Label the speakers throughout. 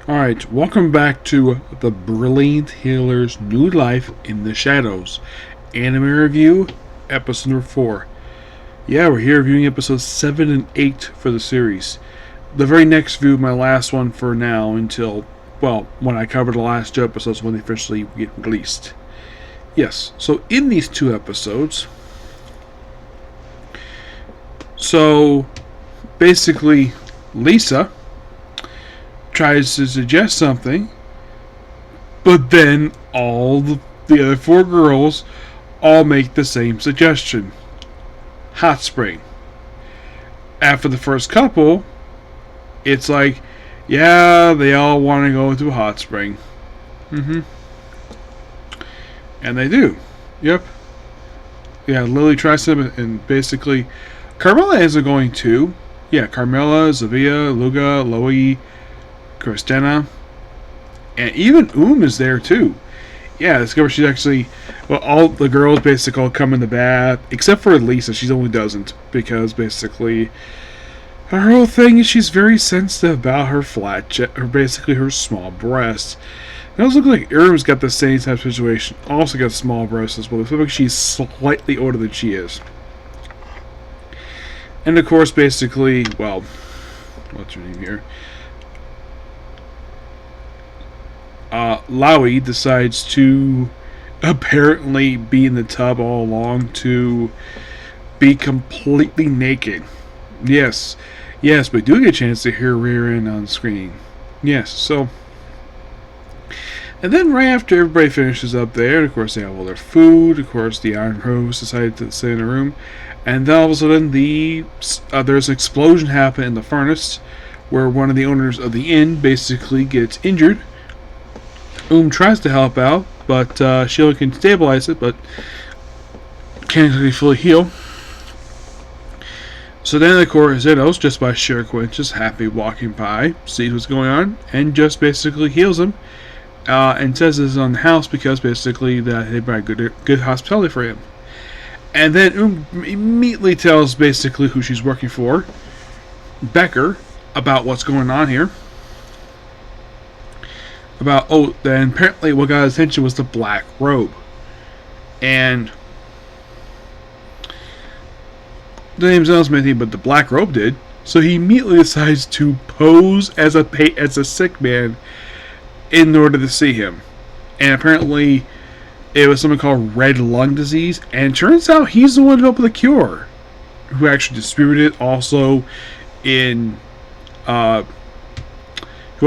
Speaker 1: Alright, welcome back to The Brilliant Healer's New Life in the Shadows. Anime Review, Episode number 4. Yeah, we're here reviewing episodes 7 and 8 for the series. The very next view, my last one for now, until, well, when I cover the last two episodes when they officially get released. Yes, so in these two episodes, so basically, Lisa tries to suggest something, but then all the other four girls all make the same suggestion. Hot spring. After the first couple, it's like, yeah, they all want to go to a hot spring. And they do. Yep. Yeah, Lily tries to, and basically, Carmela isn't going to. Yeah, Carmela, Zavia, Luga, Loie, Christina, and even is there too. Yeah, discover she's actually, well, all the girls basically all come in the bath, except for Lisa. She only doesn't, because basically her whole thing is she's very sensitive about her basically her small breasts. It does look like Irm's got the same type of situation. Also got small breasts as well. It looks like she's slightly older than she is. And of course, basically, well, what's her name here? Lowie decides to apparently be in the tub all along to be completely naked. Yes, we do get a chance to hear rear end on screen. Yes, so. And then right after everybody finishes up there, of course they have all their food. Of course, the Iron Rose decided to stay in a room, and then all of a sudden there's an explosion happen in the furnace, where one of the owners of the inn basically gets injured. Tries to help out, but she only can stabilize it, but can't really fully heal. So then, of course, Zenos, just by sheer coincidence, happy walking by, sees what's going on, and just basically heals him, and says this is on the house because basically that they provide good hospitality for him. And then immediately tells basically who she's working for, Becker, about what's going on here. Then apparently what got his attention was the black robe. And the name's not anything, but the black robe did. So he immediately decides to pose as a sick man in order to see him. And apparently it was something called red lung disease. And it turns out he's the one who helped with the cure. Who actually distributed it also in who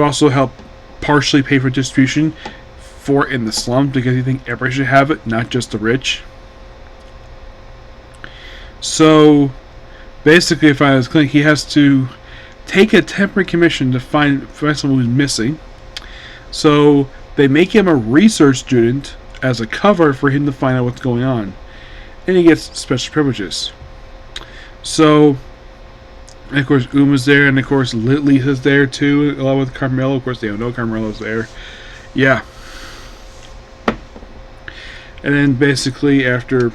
Speaker 1: also helped partially pay for distribution for in the slums, because you think everybody should have it, not just the rich. So basically, if I was clinic, he has to take a temporary commission to find someone who's missing. So they make him a research student as a cover for him to find out what's going on, and he gets special privileges. So, and of course, Uma's there, and of course, Lisa's there too, along with Carmelo. Of course, they don't know Carmelo's there. Yeah. And then basically, after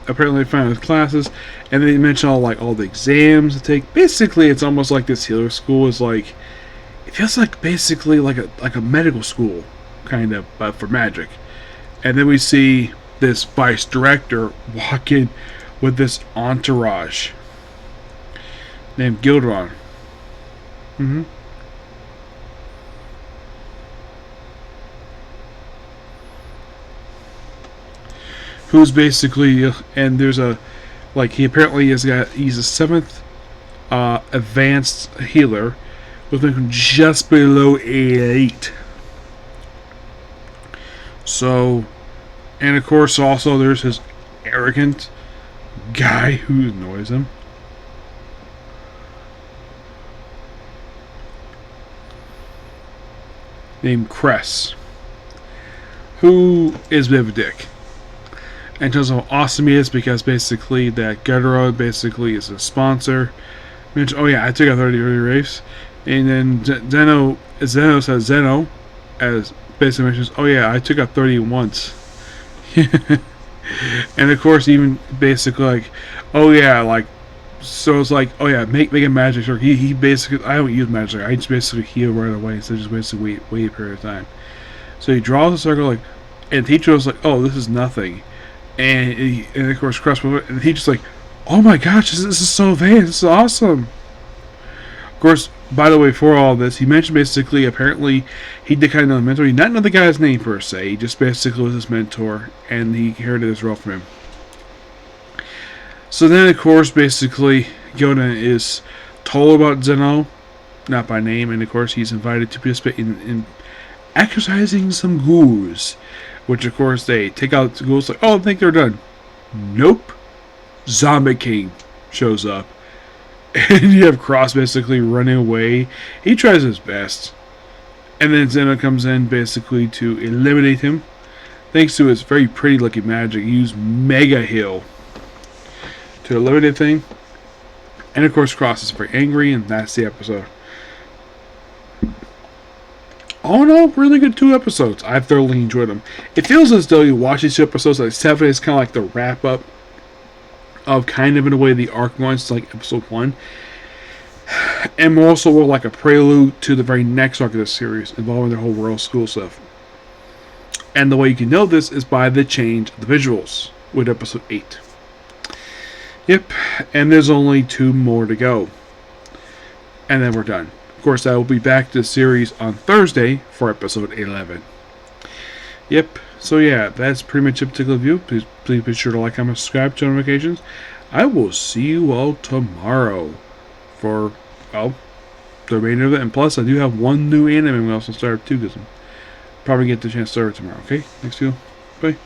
Speaker 1: apparently they find his classes, and they mention all the exams to take. Basically, it's almost like this healer school is like, it feels like basically like a medical school, kind of, but for magic. And then we see this vice director walk in with this entourage named Gildron. Who's basically, and there's he apparently he's a 7th advanced healer with just below 8. So, and of course also there's his arrogant guy who annoys him. Named Cress, who is a bit of a dick. And tells him how awesome he is because basically that Gutero basically is a sponsor. Oh yeah, I took a 30 race. And then Zeno says Zeno as basically mentions, oh yeah, I took a 30 once. And of course even basically oh yeah, So it's like, oh yeah, make a magic circle. He basically, I don't use magic. I just basically heal right away. So just basically wait a period of time. So he draws a circle, like, and the teacher was like, oh, this is nothing. And of course, Cross, and the teacher's like, oh my gosh, this is so advanced. This is awesome. Of course, by the way, for all this, he mentioned basically, apparently, he did kind of know the mentor. He did not know the guy's name per se. He just basically was his mentor, and he inherited this role from him. So then, of course, basically, Yoda is told about Zeno, not by name, and of course, he's invited to participate in exercising some ghouls, which, of course, they take out the ghouls, like, oh, I think they're done. Nope. Zombie King shows up. And you have Cross basically running away. He tries his best. And then Zeno comes in basically to eliminate him. Thanks to his very pretty looking magic, he used Mega Heal to eliminate the thing. And of course, Cross is very angry, and that's the episode. All in all, really good 2 episodes. I thoroughly enjoyed them. It feels as though you watch these 2 episodes, like 7 is kind of like the wrap up of kind of in a way the arc ones, like episode 1. And also like a prelude to the very next arc of this series, involving the whole world school stuff. And the way you can know this is by the change of the visuals with episode 8. Yep, and there's only 2 more to go. And then we're done. Of course, I will be back to the series on Thursday for episode 11. Yep, so yeah, that's pretty much a particular view. Please be sure to like, comment, subscribe, turn notifications. I will see you all tomorrow for, well, the remainder of it. And plus, I do have 1 new anime we also start too, because I'm probably get the chance to start it tomorrow. Okay, next video. Bye.